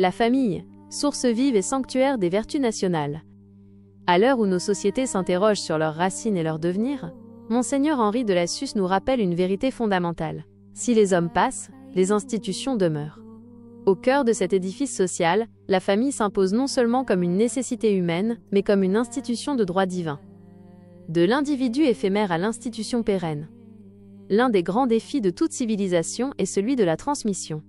La famille, source vive et sanctuaire des vertus nationales. À l'heure où nos sociétés s'interrogent sur leurs racines et leur devenir, Monseigneur Henri de Lassus nous rappelle une vérité fondamentale. Si les hommes passent, les institutions demeurent. Au cœur de cet édifice social, la famille s'impose non seulement comme une nécessité humaine, mais comme une institution de droit divin. De l'individu éphémère à l'institution pérenne. L'un des grands défis de toute civilisation est celui de la transmission.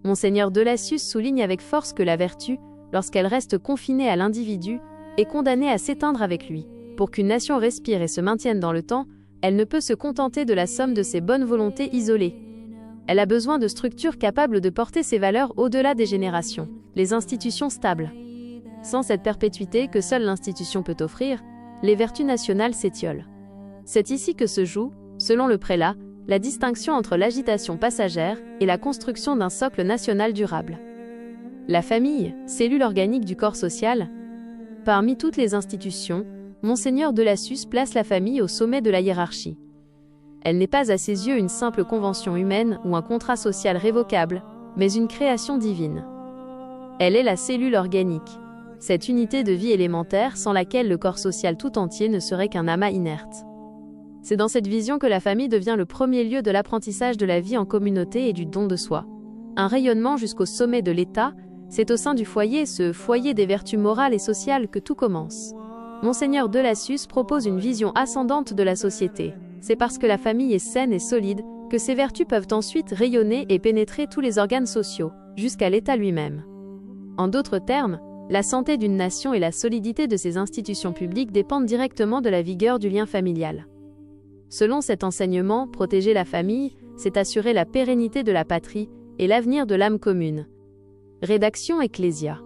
Monseigneur de Lassus souligne avec force que la vertu, lorsqu'elle reste confinée à l'individu, est condamnée à s'éteindre avec lui. Pour qu'une nation respire et se maintienne dans le temps, elle ne peut se contenter de la somme de ses bonnes volontés isolées. Elle a besoin de structures capables de porter ses valeurs au-delà des générations, les institutions stables. Sans cette perpétuité que seule l'institution peut offrir, les vertus nationales s'étiolent. C'est ici que se joue, selon le prélat, la distinction entre l'agitation passagère et la construction d'un socle national durable. La famille, cellule organique du corps social. Parmi toutes les institutions, Monseigneur de Lassus place la famille au sommet de la hiérarchie. Elle n'est pas à ses yeux une simple convention humaine ou un contrat social révocable, mais une création divine. Elle est la cellule organique, cette unité de vie élémentaire sans laquelle le corps social tout entier ne serait qu'un amas inerte. C'est dans cette vision que la famille devient le premier lieu de l'apprentissage de la vie en communauté et du don de soi. Un rayonnement jusqu'au sommet de l'État, c'est au sein du foyer, ce foyer des vertus morales et sociales, que tout commence. Monseigneur de Lassus propose une vision ascendante de la société. C'est parce que la famille est saine et solide que ces vertus peuvent ensuite rayonner et pénétrer tous les organes sociaux, jusqu'à l'État lui-même. En d'autres termes, la santé d'une nation et la solidité de ses institutions publiques dépendent directement de la vigueur du lien familial. Selon cet enseignement, protéger la famille, c'est assurer la pérennité de la patrie et l'avenir de l'âme commune. Rédaction Ecclésia.